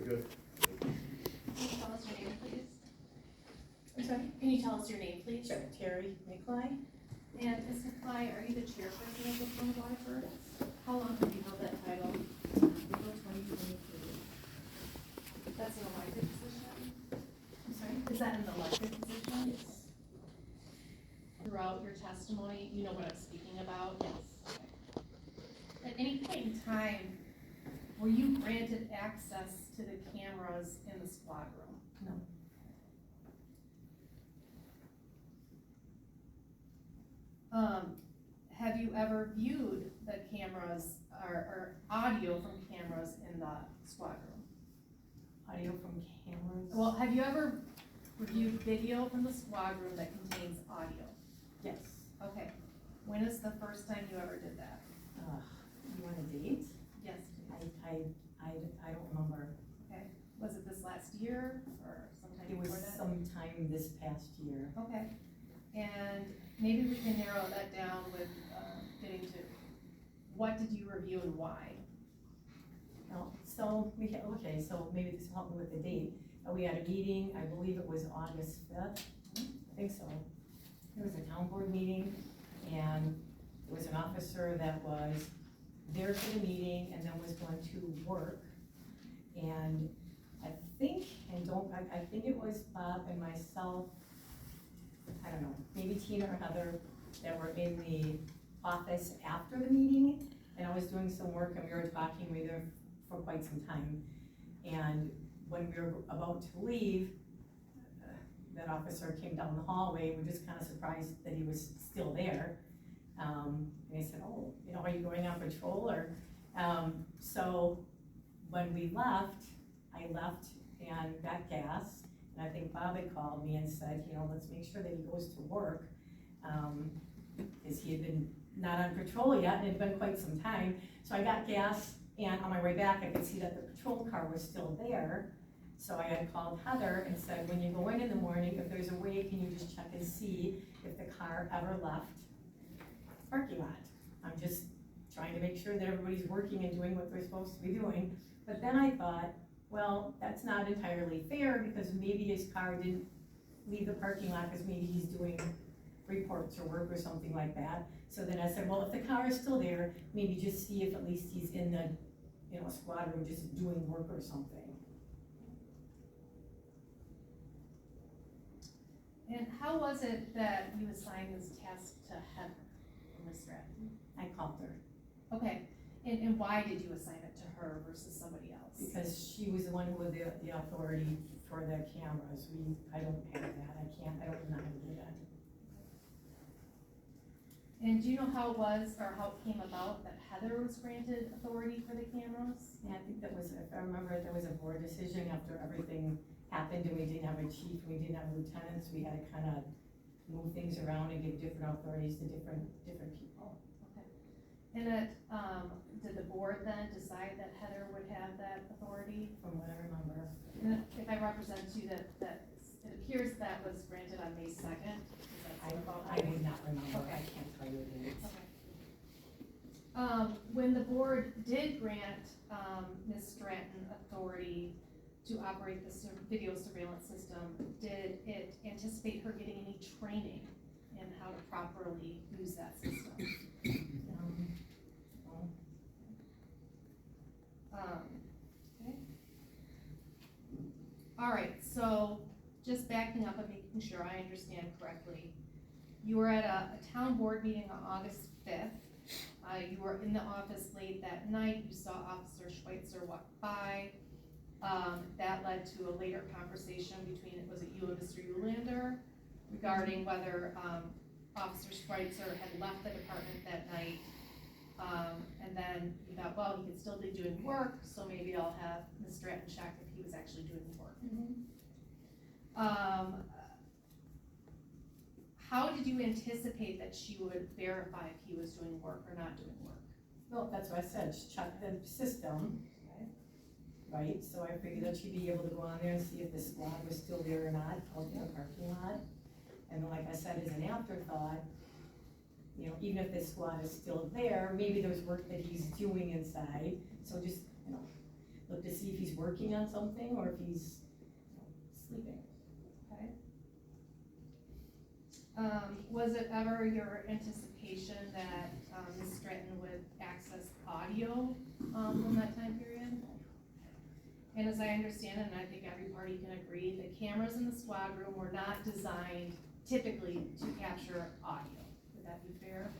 good. Can you tell us your name, please? I'm sorry? Can you tell us your name, please? Sure, Teri Nicolai. And Ms. Nicolai, are you the chairperson of the Board of Waterford? How long have you held that title? April 2023. That's an elected position? I'm sorry? Is that an elected position? Yes. Throughout your testimony, you know what I'm speaking about? Yes. At any point in time, were you granted access to the cameras in the squad room? No. Have you ever viewed the cameras or audio from cameras in the squad room? Audio from cameras? Well, have you ever reviewed video from the squad room that contains audio? Yes. Okay. When is the first time you ever did that? You want a date? Yes, please. I don't remember. Okay. Was it this last year or sometime It was before that? sometime this past year. Okay. And maybe we can narrow that down with getting to what did you review and why? No, so we had, okay, so maybe this will help me with the date. We had a meeting, I believe it was August 5th, I think so. It was a town board meeting, and there was an officer that was there for the meeting and then was going to work. And I think, I think it was Bob and myself, I don't know, maybe Tina or Heather, that were in the office after the meeting, and I was doing some work and we were talking, we were there for quite some time. And when we were about to leave, that officer came down the hallway. We're just kind of surprised that he was still there. And he said, oh, you know, are you going on patrol? Or so when we left, I left and got gas. And I think Bob had called me and said, you know, let's make sure that he goes to work. Because he had been not on patrol yet, and it had been quite some time. So I got gas, and on my way back, I could see that the patrol car was still there. So I had called Heather and said, when you go in the morning, if there's a way, can you just check and see if the car ever left the parking lot? I'm just trying to make sure that everybody's working and doing what they're supposed to be doing. But then I thought, well, that's not entirely fair, because maybe his car didn't leave the parking lot because maybe he's doing reports or work or something like that. So then I said, well, if the car is still there, maybe just see if at least he's in the, you know, squad room just doing work or something. And how was it that you assigned this task to Heather or Ms. Stratton? I called her Okay, and why did you assign it to her versus somebody else? because she was the one who had the authority for the cameras. I don't have that. I don't know how to do that. And do you know how it was, or how it came about that Heather was granted authority for the cameras? Yeah, I think that was, if I remember, there was a board decision after everything happened and we didn't have a chief, we didn't have lieutenants, we had to kind of move things around and give different authorities to different people. Okay. And did the board then decide that Heather would have that authority? From what I remember. And if I represent you, that it appears that was granted on May 2nd. I would not remember. Okay. I can't tell you the dates. Okay. When the board did grant Ms. Stratton authority to operate the video surveillance system, did it anticipate her getting any training in how to properly use that system? Okay. All right, so just backing up and making sure I understand correctly. You were at a town board meeting on August 5th. You were in the office late that night. You saw Officer Schweitzer walk by. That led to a later conversation between, was it you and Mr. Eulander, regarding whether Officer Schweitzer had left the department that night. And then you thought, well, he could still be doing work, so maybe I'll have Ms. Stratton check if he was actually doing work. How did you anticipate that she would verify if he was doing work or not doing work? Well, that's what I said, check the system, Okay. right? So I figured that she'd be able to go on there and see if the squad was still there or not, out in the parking lot. And then, like I said, as an afterthought, you know, even if the squad is still there, maybe there's work that he's doing inside, so just, you know. look to see if he's working on something or if he's sleeping. Okay. Was it ever your anticipation that, Ms. Stratton would access audio, from that time period? And as I understand it, and I think every party can agree, the cameras in the squad room were not designed typically to capture audio. Would that be fair?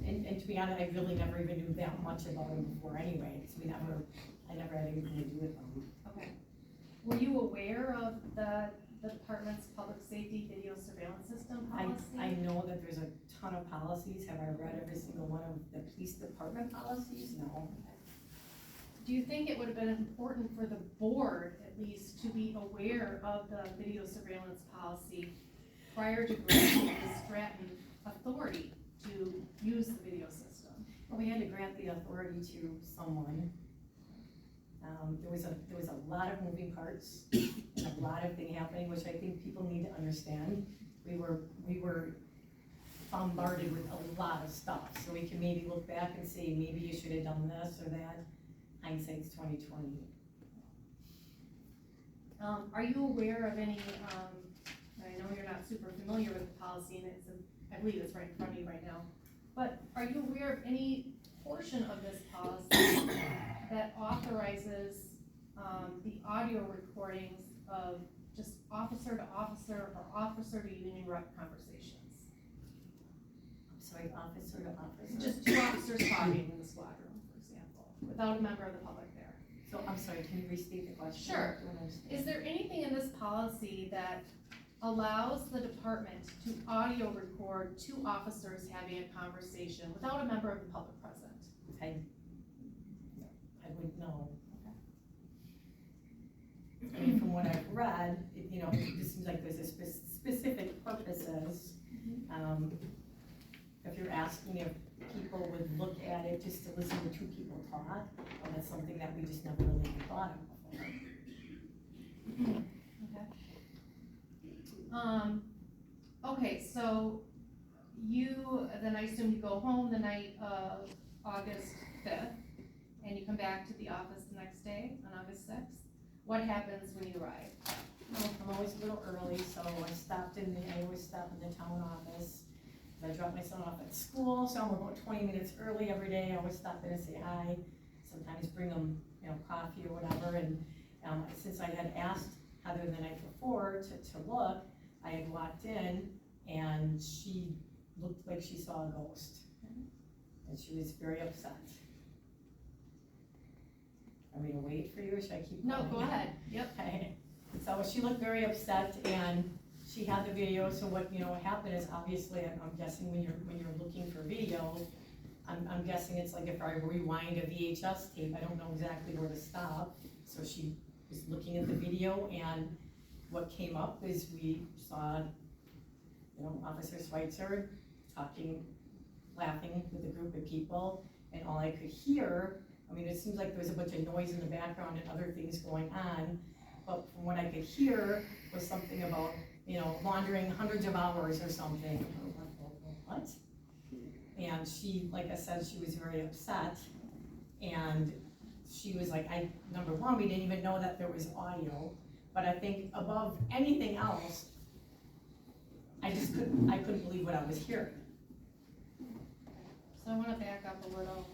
And to be honest, I really never even knew that much about them before anyway, because I never had anything to do with them. Okay. Were you aware of the department's public safety video surveillance system policy? I know that there's a ton of policies. Have I read every single one of the police department policies? No. Do you think it would have been important for the board, at least, to be aware of the video surveillance policy prior to granting the Stratton authority to use the video system? Well, we had to grant the authority to someone. There was a lot of moving parts and a lot of things happening, which I think people need to understand. We were bombarded with a lot of stuff, so we can maybe look back and say, maybe you should have done this or that. Hindsight's 20/20. Are you aware of any, I know you're not super familiar with the policy, and I believe it's right in front of you right now, but are you aware of any portion of this policy that authorizes, the audio recordings of just officer to officer or officer to union rep conversations? I'm sorry, officer to officer? Just two officers talking in the squad room, for example, without a member of the public there. So, I'm sorry, can you restate the question? Sure. I don't understand. Is there anything in this policy that allows the department to audio record two officers having a conversation without a member of the public present? I would know. I mean, from what I've read, it seems like there's a specific purposes. If you're asking if people would look at it just to listen to two people talk, well, that's something that we just never really thought of before. Okay, so then I assume you go home the night of August 5th, and you come back to the office the next day, on August 6th. What happens when you arrive? Well, I'm always a little early, so I always stop in the town office. I drop my son off at school, so I'm about 20 minutes early every day. I always stop in and say hi, sometimes bring them, coffee or whatever, and since I had asked Heather the night before to look, I had walked in, and she looked like she saw a ghost, and she was very upset. Are we gonna wait for you, or should I keep going? No, go ahead, yep. Okay, so she looked very upset, and she had the video, so what happened is, obviously, I'm guessing when you're looking for video, I'm guessing it's like if I rewind a VHS tape, I don't know exactly where to stop, so she was looking at the video, and what came up is we saw, Officer Schweitzer talking, laughing with a group of people, and all I could hear, it seems like there was a bunch of noise in the background and other things going on, but from what I could hear was something about, wandering hundreds of hours or something. I was like, what? And she, like I said, she was very upset, and she was like, number one, we didn't even know that there was audio, but I think above anything else, I couldn't believe what I was hearing. So I wanna back up a little.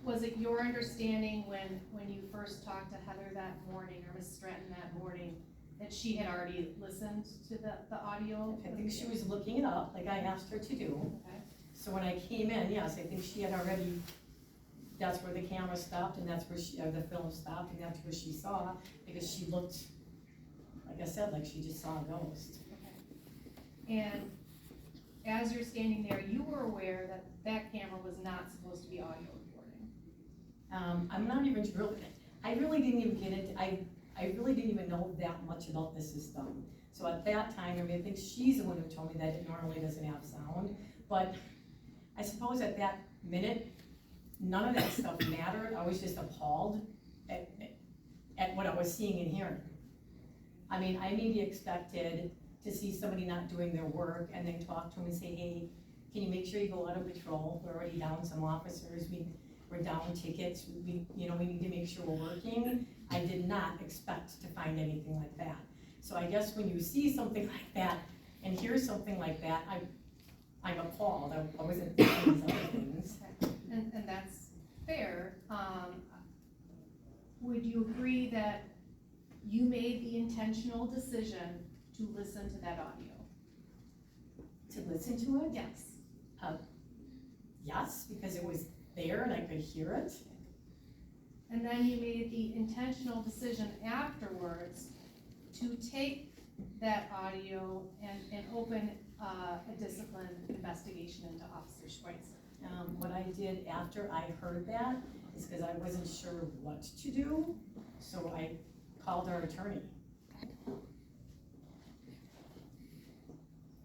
Was it your understanding when you first talked to Heather that morning, or Ms. Stratton that morning, that she had already listened to the audio? I think she was looking it up, like I asked her to do. Okay. So when I came in, yes, I think she had already, that's where the camera stopped, and that's where the film stopped, and that's where she saw, because she looked, like I said, like she just saw a ghost. Okay. And as you're standing there, you were aware that that camera was not supposed to be audio recording? I'm not even really, I really didn't even get into, I really didn't even know that much about the system. So at that time, I think she's the one who told me that it normally doesn't have sound, but I suppose at that minute, none of that stuff mattered. I was just appalled at what I was seeing and hearing. I maybe expected to see somebody not doing their work and then talk to them and say, hey, can you make sure you go out on patrol? We're already down some officers. we're down tickets, we need to make sure we're working. I did not expect to find anything like that. So I guess when you see something like that and hear something like that, I'm appalled. I wasn't thinking these other things. And that's fair. Would you agree that you made the intentional decision to listen to that audio? To listen to it? Yes. Yes, because it was there and I could hear it. And then you made the intentional decision afterwards to take that audio and open a discipline investigation into Officer Schweitzer. What I did after I heard that is because I wasn't sure what to do, so I called our attorney.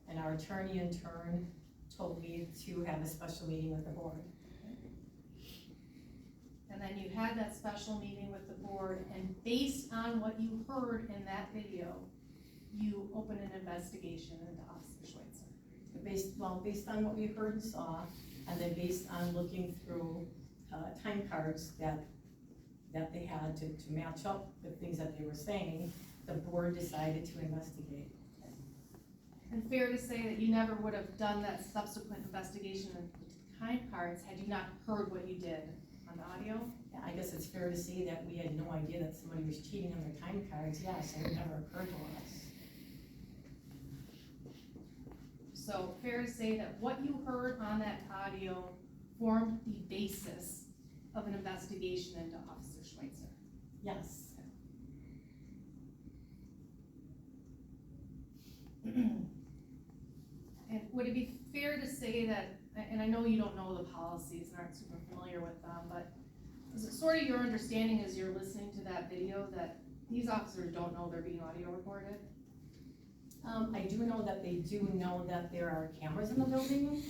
And our attorney in turn told me to have a special meeting with the board. And then you had that special meeting with the board, and based on what you heard in that video, you opened an investigation into Officer Schweitzer. Based on what we heard and saw, and then based on looking through time cards that they had to match up the things that they were saying, the board decided to investigate. And fair to say that you never would have done that subsequent investigation with time cards had you not heard what you did on the audio? Yeah, I guess it's fair to say that we had no idea that somebody was cheating on their time cards. Yes, it never occurred to us. So fair to say that what you heard on that audio formed the basis of an investigation into Officer Schweitzer? Yes. And would it be fair to say that, and I know you don't know the policies and aren't super familiar with them, but is it sort of your understanding as you're listening to that video that these officers don't know they're being audio recorded? I do know that they do know that there are cameras in the building.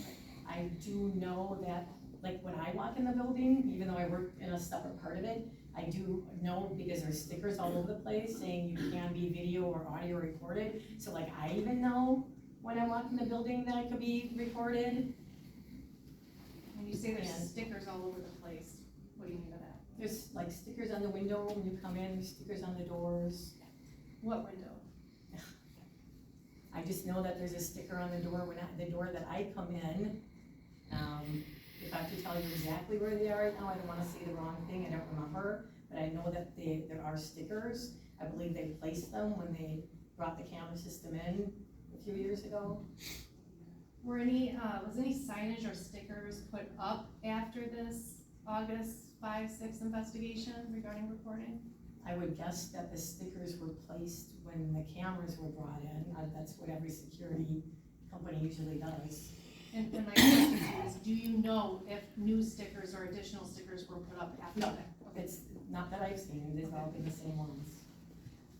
I do know that, like, when I walk in the building, even though I work in a separate part of it, I do know because there's stickers all over the place saying you can be video or audio recorded. So like, I even know when I walk in the building that I could be recorded. When you say there's stickers all over the place, what do you mean by that? There's like stickers on the window when you come in, there's stickers on the doors. What window? I just know that there's a sticker on the door the door that I come in. If I have to tell you exactly where they are right now, I don't wanna say the wrong thing, I don't remember, but I know that there are stickers. I believe they placed them when they brought the camera system in a few years ago. Were any, was any signage or stickers put up after this August 5-6 investigation regarding recording? I would guess that the stickers were placed when the cameras were brought in. That's what every security company usually does. And my question to you is, do you know if new stickers or additional stickers were put up after No, that? Okay. it's not that I've seen, they've all been the same ones.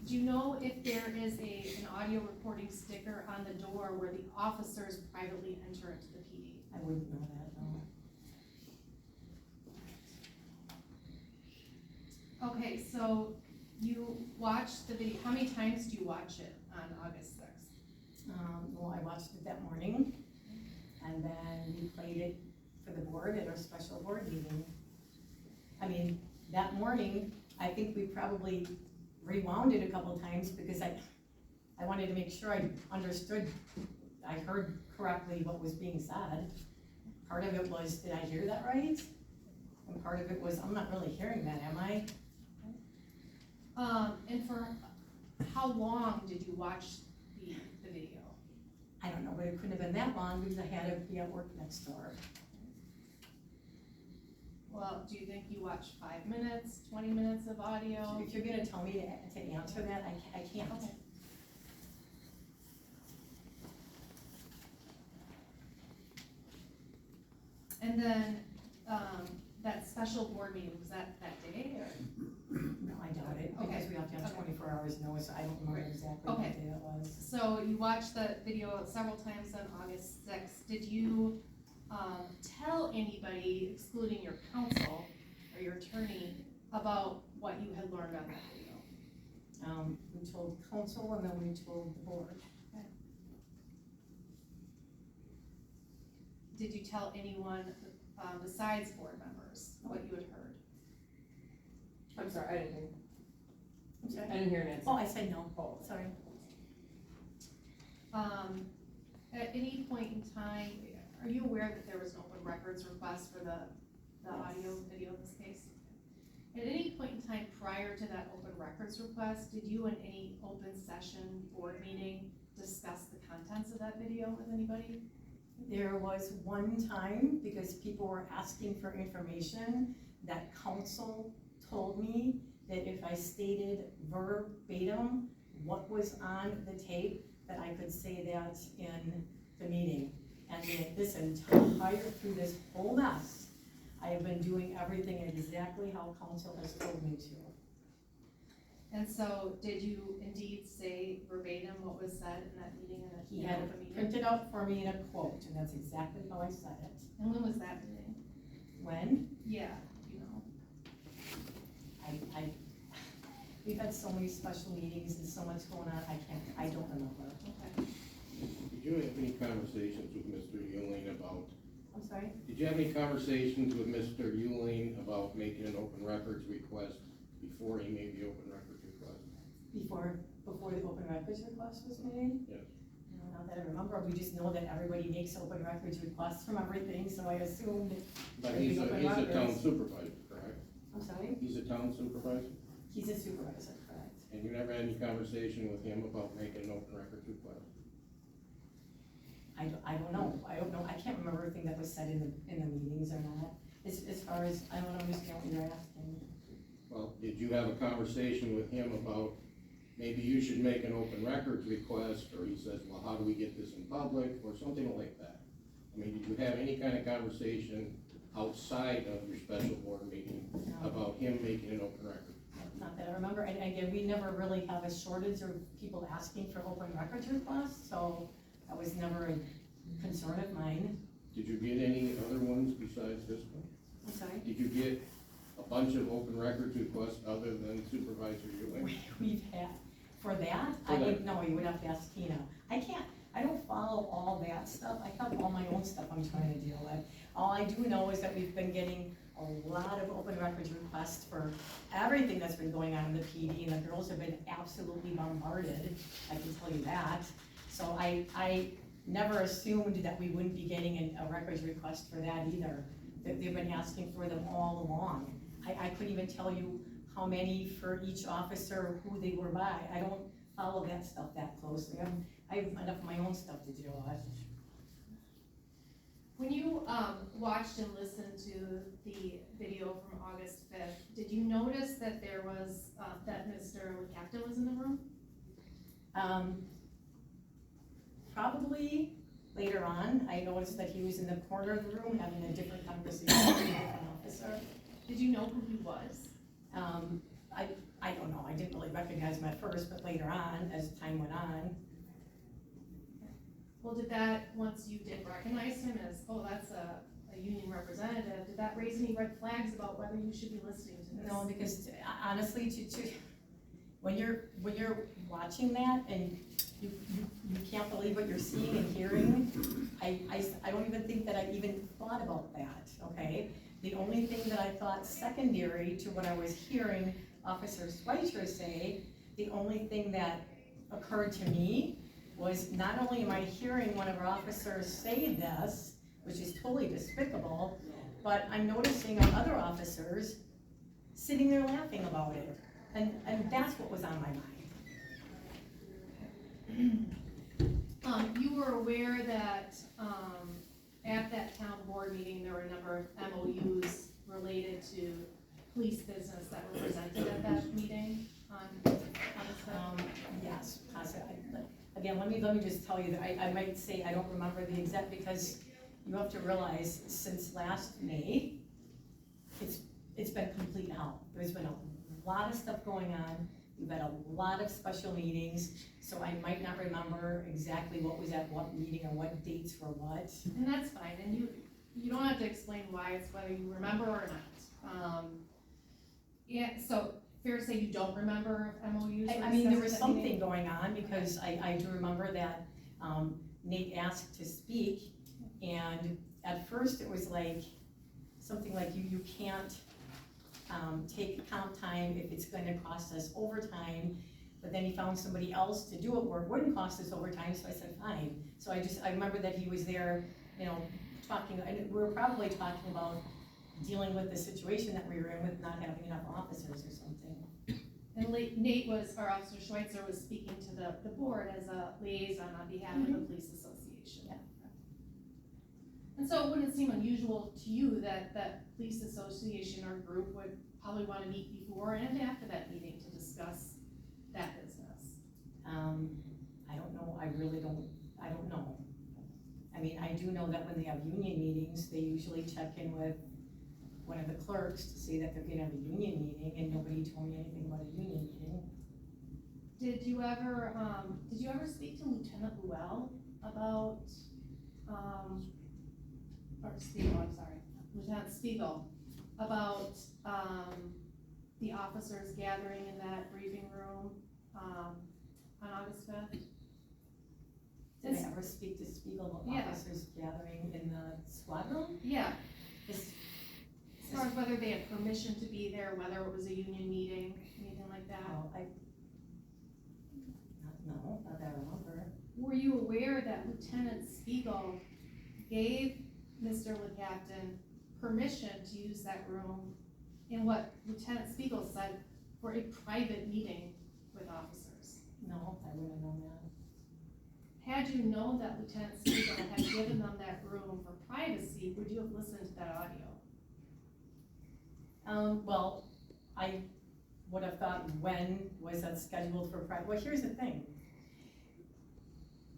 Do you know if there is an audio recording sticker on the door where the officers privately enter into the PD? I wouldn't know that, no. Okay, so you watched the video, how many times do you watch it on August 6th? Well, I watched it that morning, and then we played it for the board at our special board meeting. I mean, that morning, I think we probably rewound it a couple times because I wanted to make sure I understood, I heard correctly what was being said. Part of it was, did I hear that right? And part of it was, I'm not really hearing that, am I? And for how long did you watch the video? I don't know, but it couldn't have been that long because I had to be at work next door. Well, do you think you watched 5 minutes, 20 minutes of audio? If you're gonna tell me to answer that, I can't. Okay. And then, that special board meeting, was that day or? No, I doubt it, because we have to have 24 hours notice, I don't remember exactly what Okay. day it was. So you watched the video several times on August 6th. Did you tell anybody, excluding your counsel or your attorney, about what you had learned on that video? We told council and then we told the board. Did you tell anyone besides board members, what you had heard? I'm sorry, I didn't hear. I'm sorry? I didn't hear an answer. Oh, I said no, Oh. sorry. At any point in time, are you aware that there was an open records request for the audio, video in this case? At any point in time prior to that open records request, did you in any open session board meeting discuss the contents of that video with anybody? There was one time, because people were asking for information, that council told me that if I stated verbatim what was on the tape, that I could say that in the meeting. And through this whole mess, I have been doing everything exactly how council has told me to. And so, did you indeed say verbatim what was said in that meeting He had open it meeting? printed out for me in a quote, and that's exactly how I said it. And when was that meeting? When? Yeah, you know. We've had so many special meetings and so much going on, I don't remember. Okay. Did you have any conversations with Mr. Euling about, I'm sorry? did you have any conversations with Mr. Euling about making an open records request before he made the open records request? Before the open records request was made? Yes. No, not that I remember, we just know that everybody makes open records requests from everything, so I assumed. But Maybe he's a open town records. supervisor, correct? I'm sorry? He's a town supervisor? He's a supervisor, correct? And you never had any conversation with him about making an open records request? I don't know, I can't remember everything that was said in the meetings or not, as far as, I don't understand what you're asking. Well, did you have a conversation with him about maybe you should make an open records request, or he says, well, how do we get this in public, or something like that? I mean, did you have any kind of conversation outside of your special board meeting No. about him making an open record? Not that I remember, and again, we never really have a shortage of people asking for open records requests, so that was never a concern of mine. Did you get any other ones besides this one? I'm sorry? Did you get a bunch of open records requests other than Supervisor Ewing? We've had, for that, For I that. would, no, you would have to ask Tina. I don't follow all that stuff, I have all my own stuff I'm trying to deal with. All I do know is that we've been getting a lot of open records requests for everything that's been going on in the PD, and the girls have been absolutely bombarded, I can tell you that. So I never assumed that we wouldn't be getting a records request for that either. They've been asking for them all along. I couldn't even tell you how many for each officer, who they were by. I don't follow that stuff that closely. I have enough of my own stuff to deal with. When you watched and listened to the video from August 5th, did you notice that there was, that Mr. Captain was in the room? Probably later on, I noticed that he was in the corner of the room having a different conversation with a different officer. Did you know who he was? I don't know, I didn't really recognize him at first, but later on, as time went on, Well, did that, once you did recognize him as, oh, that's a union representative, did that raise any red flags about whether you should be listening to this? no, because honestly, when you're watching that and you can't believe what you're seeing and hearing, I don't even think that I even thought about that, okay? The only thing that I thought secondary to what I was hearing Officer Schweitzer say, the only thing that occurred to me was not only am I hearing one of our officers say this, which is totally despicable, but I'm noticing our other officers sitting there laughing about it. And that's what was on my mind. You were aware that, at that town board meeting, there were a number of MOUs related to police business that were presented at that meeting on this stuff? Yes, possibly. Again, let me just tell you that I might say I don't remember the exact, because you have to realize since last May, it's been complete hell. There's been a lot of stuff going on. We've had a lot of special meetings, so I might not remember exactly what was at what meeting or what dates for what. And that's fine, and you don't have to explain why, it's whether you remember or not. Yeah, so fair to say you don't remember MOUs? I mean, there was something going on, because I do remember that Nate asked to speak, and at first it was like, something like you can't, take comp time if it's gonna cost us overtime. But then he found somebody else to do it where it wouldn't cost us overtime, so I said, fine. So I remember that he was there, you know, talking, and we were probably talking about dealing with the situation that we were in with not having enough officers or something. And Nate was, or Officer Schweitzer was speaking to the board as a liaison on behalf of the police association. Yeah. And so it wouldn't seem unusual to you that police association or group would probably want to meet before and after that meeting to discuss that business. I don't know, I don't know. I mean, I do know that when they have union meetings, they usually check in with one of the clerks to say that they're gonna have a union meeting, and nobody told me anything about a union meeting. Did you ever speak to Lieutenant Luell about, or Spiegel, I'm sorry, Lieutenant Spiegel, about, the officers gathering in that briefing room, on August 5th? Did I ever speak to Spiegel about Yeah. officers gathering in the squad room? Yeah, Is- as far as whether they had permission to be there, whether it was a union meeting, anything like that. Oh, no, not that I remember. Were you aware that Lieutenant Spiegel gave Mr. LeCaptain permission to use that room in what Lieutenant Spiegel said for a private meeting with officers? No, I wouldn't have known that. Had you known that Lieutenant Spiegel had given them that room for privacy, would you have listened to that audio? Well, I would have thought, when was that scheduled for well, here's the thing.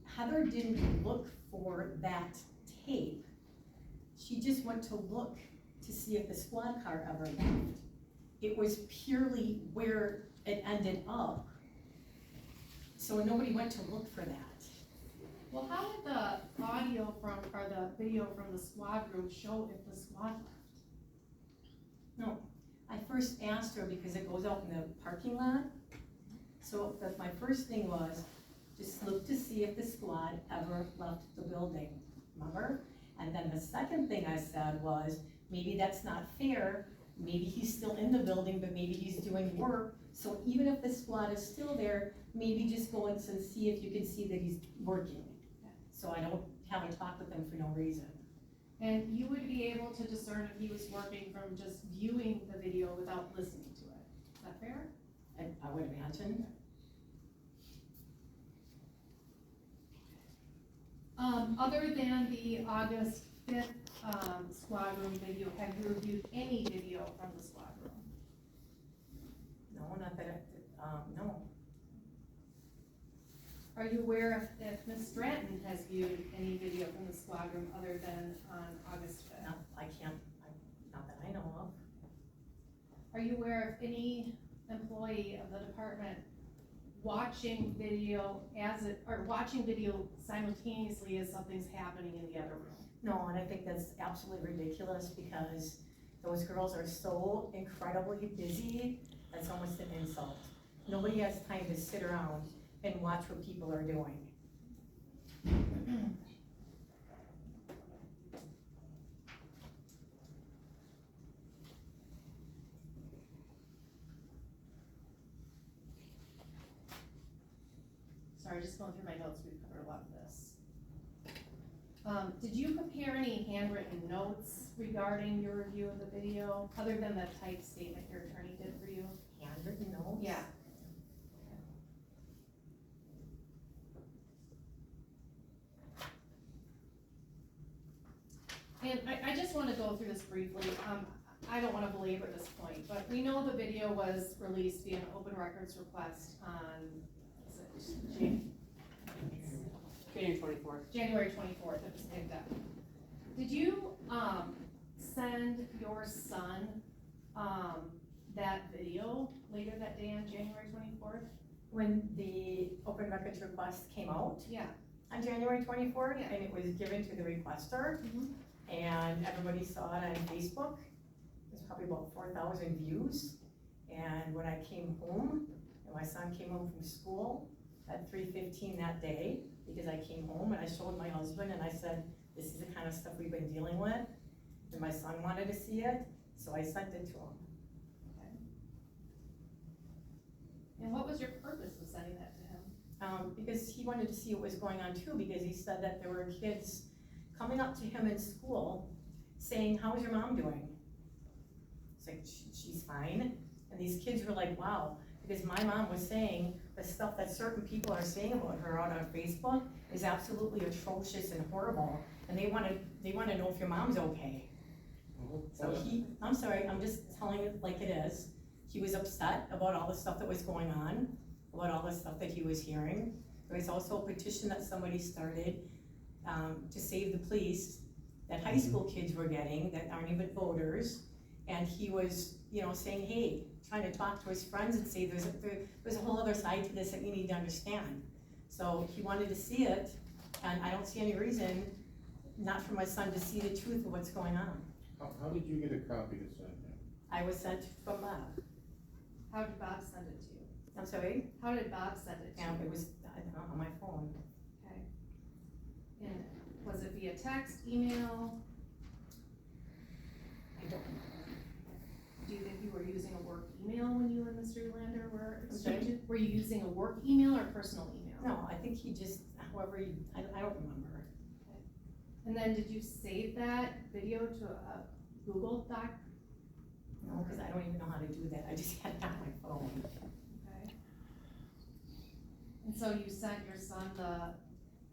Heather didn't look for that tape. She just went to look to see if the squad car ever left. It was purely where it ended up. So nobody went to look for that. Well, how did the audio from, or the video from the squad room show if the squad left? No, I first asked her because it goes out in the parking lot. So my first thing was, just look to see if the squad ever left the building, remember? And then the second thing I said was, maybe that's not fair, maybe he's still in the building, but maybe he's doing work. So even if the squad is still there, maybe just go and see if you can see that he's working. So I don't have a talk with him for no reason. And you would be able to discern if he was working from just viewing the video without listening to it. Is that fair? I would imagine. Other than the August 5th, squad room video, have you reviewed any video from the squad room? No, not that, no. Are you aware if Ms. Stratton has viewed any video from the squad room other than on August 5th? No, not that I know of. Are you aware of any employee of the department watching video watching video simultaneously as something's happening in the other room? No, and I think that's absolutely ridiculous because those girls are so incredibly busy, that's almost an insult. Nobody has time to sit around and watch what people are doing. Sorry, just going through my notes, we've covered a lot of this. Did you prepare any handwritten notes regarding your review of the video, other than the typed statement your attorney did for you? Handwritten notes? Yeah. And I just want to go through this briefly. I don't want to belabor this point, but we know the video was released via an open records request on, is it January 24th, it was picked up. Did you, send your son, that video later that day on January 24th? When the open records request came out Yeah. on January 24th, Yeah. and it was given to the requester, Mhm. and everybody saw it on Facebook. There's probably about 4,000 views. And when I came home, and my son came home from school at 3:15 that day, because I came home and I showed my husband and I said, this is the kind of stuff we've been dealing with. and my son wanted to see it, so I sent it to him. And what was your purpose of sending that to him? Because he wanted to see what was going on too, because he said that there were kids coming up to him in school saying, "How's your mom doing?" It's like, she's fine. And these kids were like, wow, because my mom was saying the stuff that certain people are saying about her out on Facebook is absolutely atrocious and horrible, and they wanna know if your mom's okay. So I'm sorry, I'm just telling it like it is. He was upset about all the stuff that was going on, about all the stuff that he was hearing. There was also a petition that somebody started, to save the police, that high school kids were getting, that aren't even voters. And he was, saying, hey, trying to talk to his friends and say, there's a whole other side to this that you need to understand. So he wanted to see it, and I don't see any reason not for my son to see the truth of what's going on. How did you get a copy to send him? I was sent from Bob. How did Bob send it to you? I'm sorry? How did Bob send it to you? It was, I don't know, on my phone. Okay. And was it via text, email? I don't know. Do you think you were using a work email when you and Mr. Ulander were exchanging? Were you using a work email or personal email? No, I think he just, I don't remember. And then did you save that video to a Google Doc? No, because I don't even know how to do that. I just had it on my phone. Okay. And so you sent your son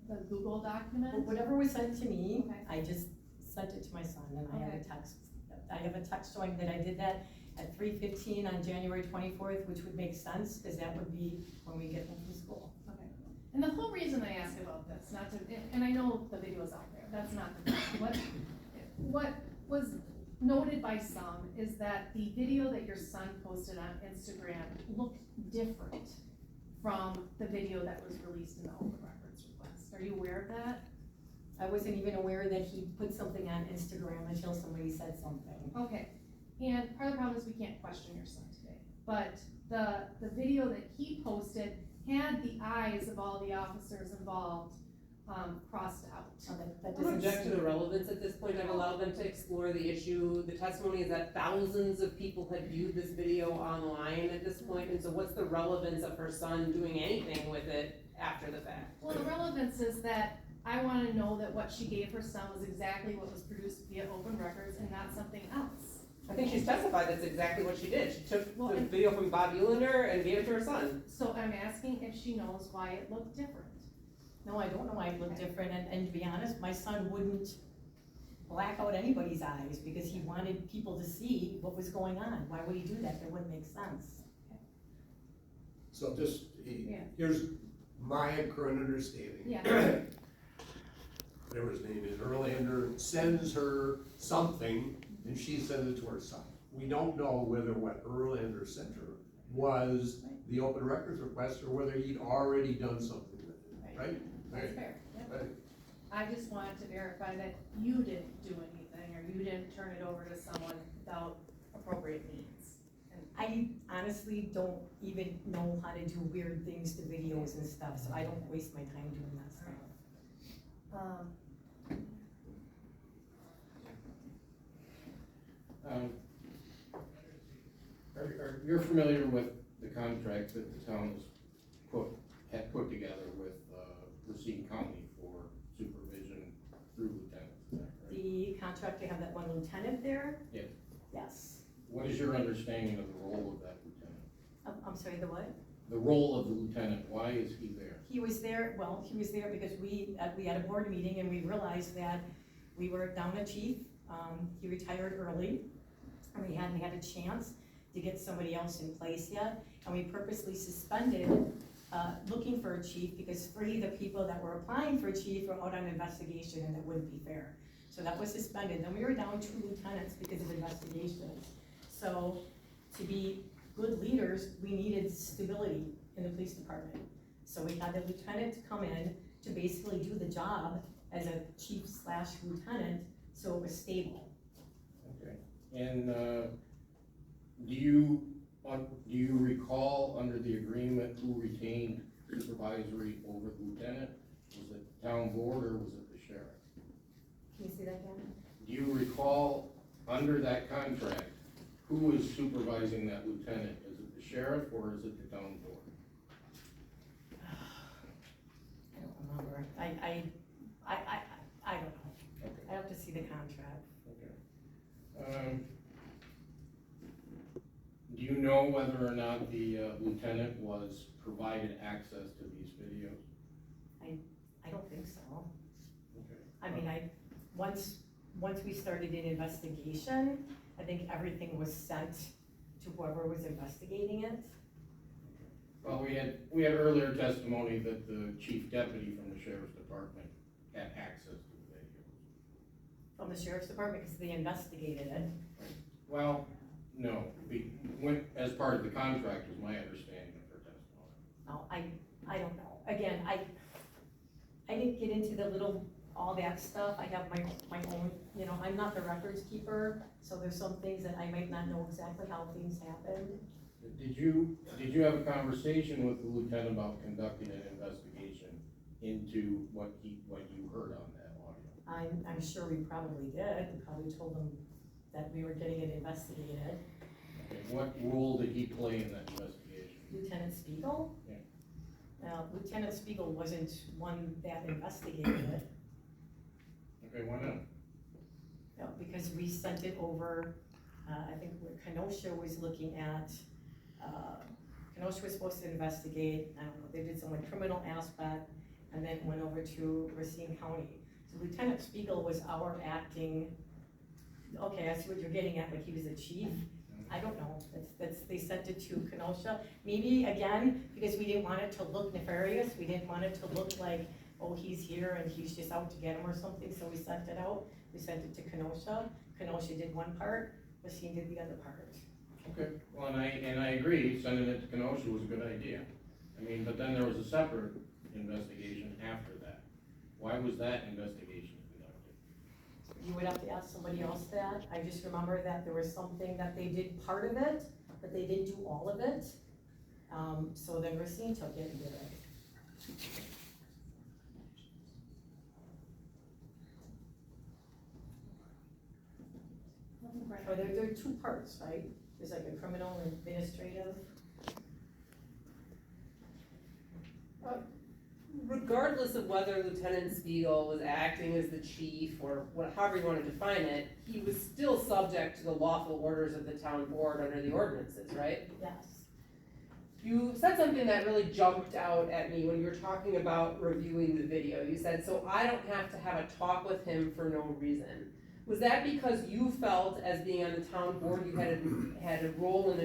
the Google document? But whatever was sent to me, Okay. I just sent it to my son, and I have Okay. a text. I have a text showing that I did that at 3:15 on January 24th, which would make sense, because that would be when we get home from school. Okay. And the whole reason I ask about this, not to, and I know the video is out there, that's not the point. What was noted by some is that the video that your son posted on Instagram looked different from the video that was released in the open records request. Are you aware of that? I wasn't even aware that he put something on Instagram until somebody said something. Okay, and part of the problem is we can't question your son today, but the video that he posted had the eyes of all the officers involved, crossed out. So that I don't doesn't object to seem- the relevance at this point. I've allowed them to explore the issue. The testimony is that thousands of people had viewed this video online at this point, and so what's the relevance of her son doing anything with it after the fact? Well, the relevance is that I wanna know that what she gave her son was exactly what was produced via open records and not something else. I think she's testified that's exactly what she did. She took Well, the and- video from Bob Ulander and gave it to her son. So I'm asking if she knows why it looked different. No, I don't know why it looked different, and to be honest, my son wouldn't black out anybody's eyes, because he wanted people to see what was going on. Why would he do that? That wouldn't make sense. So just, Yeah. here's my current understanding. Yeah. Whatever his name is, Erlander sends her something, and she sends it to her son. We don't know whether what Erlander sent her was the open records request, or whether he'd already done something with it, right? That's fair, yep. Right. I just wanted to verify that you didn't do anything, or you didn't turn it over to someone without appropriate means. I honestly don't even know how to do weird things to videos and stuff, so I don't waste my time doing that stuff. You're familiar with the contract that the town had put together with, Racine County for supervision through lieutenants, is that right? The contract to have that one lieutenant there? Yes. Yes. What is your understanding of the role of that lieutenant? I'm sorry, the what? The role of the lieutenant, why is he there? He was there because we had a board meeting and we realized that we were down a chief. He retired early, and we hadn't had a chance to get somebody else in place yet. And we purposely suspended looking for a chief, because 3 of the people that were applying for chief were out on investigation, and that wouldn't be fair. So that was suspended. Then we were down 2 lieutenants because of investigations. So to be good leaders, we needed stability in the police department. So we had the lieutenant come in to basically do the job as a chief/lieutenant, so it was stable. Okay, and, do you recall under the agreement who retained supervisory over the lieutenant? Was it the town board or was it the sheriff? Can you see that again? do you recall, under that contract, who was supervising that lieutenant? Is it the sheriff or is it the town board? I don't remember. I don't know. Okay. I have to see the contract. Do you know whether or not the lieutenant was provided access to these videos? I don't think so. Okay. I mean, once we started an investigation, I think everything was sent to whoever was investigating it. Well, we had earlier testimony that the chief deputy from the sheriff's department had access to the videos. From the sheriff's department, because they investigated it. Well, no, as part of the contract was my understanding of her testimony. No, I don't know. Again, I didn't get into all that stuff. I have my own, I'm not the records keeper, so there's some things that I might not know exactly how things happened. Did you have a conversation with the lieutenant about conducting an investigation into what you heard on that audio? I'm sure we probably did. We probably told them that we were getting it investigated. Okay, what role did he play in that investigation? Lieutenant Spiegel? Yeah. Lieutenant Spiegel wasn't one that investigated it. Okay, why not? No, because we sent it over, I think what Kenosha was looking at, Kenosha was supposed to investigate, I don't know, they did some like criminal aspect, and then went over to Racine County. So Lieutenant Spiegel was our acting, okay, I see what you're getting at, like he was the chief. I don't know, they sent it to Kenosha, maybe again, because we didn't want it to look nefarious, we didn't want it to look like, oh, he's here and he's just out to get him or something, so we sent it out, we sent it to Kenosha. Kenosha did one part, Racine did the other part. Okay, well, and I agree, sending it to Kenosha was a good idea. I mean, but then there was a separate investigation after that. Why was that investigation conducted? You would have to ask somebody else that. I just remember that there was something that they did part of it, but they didn't do all of it. So then Racine took it and did it. Or there are two parts, right? There's like a criminal and administrative. Regardless of whether Lieutenant Spiegel was acting as the chief or however you want to define it, he was still subject to the lawful orders of the town board under the ordinances, right? Yes. You said something that really jumped out at me when you were talking about reviewing the video. You said, so I don't have to have a talk with him for no reason. Was that because you felt, as being on the town board, you had a role in the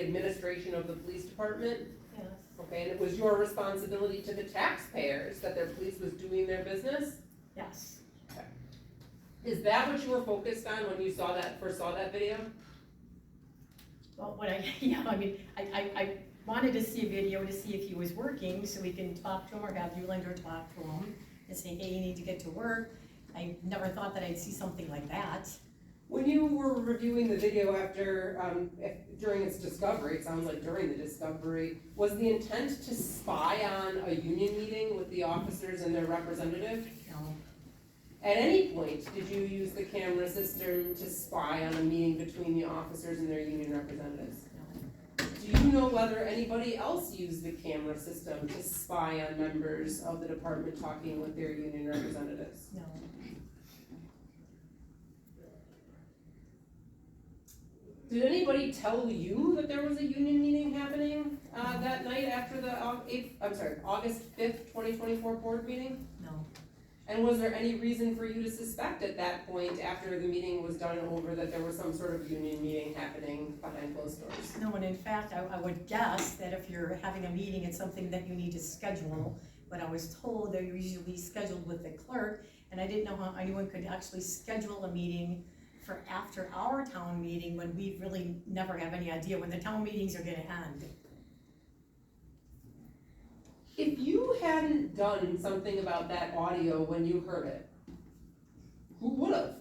administration of the police department? Yes. Okay, and it was your responsibility to the taxpayers that their police was doing their business? Yes. Okay. Is that what you were focused on when you first saw that video? Well, I wanted to see a video to see if he was working, so we can talk to him or have Eulander talk to him and say, hey, you need to get to work. I never thought that I'd see something like that. When you were reviewing the video after, during its discovery, it sounds like during the discovery, was the intent to spy on a union meeting with the officers and their representative? No. At any point, did you use the camera system to spy on a meeting between the officers and their union representatives? No. Do you know whether anybody else used the camera system to spy on members of the department talking with their union representatives? No. Did anybody tell you that there was a union meeting happening that night after the August 5th, 2024 board meeting? No. And was there any reason for you to suspect at that point, after the meeting was done over, that there was some sort of union meeting happening behind closed doors? No, and in fact, I would guess that if you're having a meeting, it's something that you need to schedule. But I was told they're usually scheduled with the clerk, and I didn't know how anyone could actually schedule a meeting for after our town meeting when we really never have any idea when the town meetings are gonna end. If you hadn't done something about that audio when you heard it, who would've?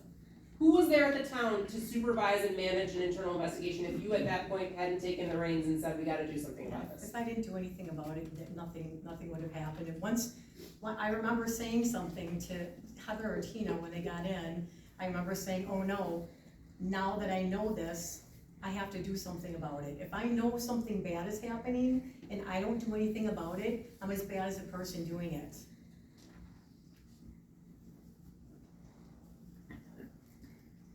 Who was there at the town to supervise and manage an internal investigation if you at that point hadn't taken the reins and said, we gotta do something about this? If I didn't do anything about it, nothing would have happened. And I remember saying something to Heather or Tina when they got in. I remember saying, oh no, now that I know this, I have to do something about it. If I know something bad is happening and I don't do anything about it, I'm as bad as the person doing it.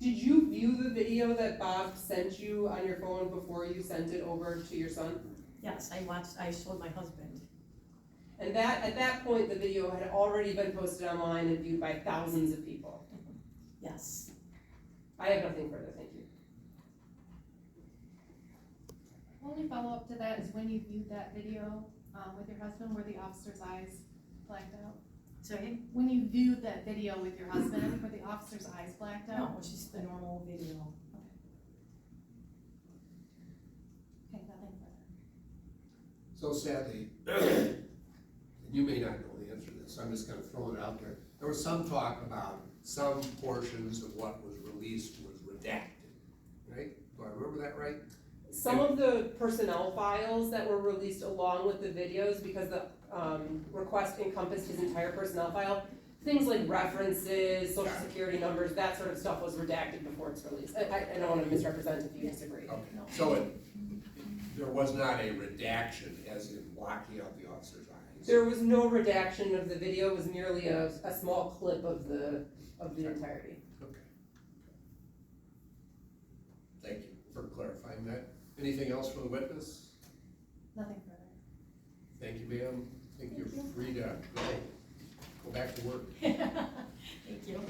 Did you view the video that Bob sent you on your phone before you sent it over to your son? Yes, I showed my husband. And that, at that point, the video had already been posted online and viewed by thousands of people. Yes. I have nothing further, thank you. Only follow-up to that is when you viewed that video, with your husband, were the officer's eyes blacked out? Sorry? When you viewed that video with your husband, were the officer's eyes blacked out? No, it's just the normal video. Okay, nothing further. So sadly, and you may not know the answer to this, I'm just gonna throw it out there. There was some talk about some portions of what was released was redacted, right? Do I remember that right? Some of the personnel files that were released along with the videos, because the request encompassed his entire personnel file, things like references, social security numbers, that sort of stuff was redacted before it's released. I don't wanna misrepresent if you disagree. Okay, so there was not a redaction as in blocking out the officer's eyes? There was no redaction of the video, it was merely a small clip of the entirety. Okay. Thank you for clarifying that. Anything else for the witness? Nothing further. Thank you, ma'am. I think you're free to go back to work. Thank you.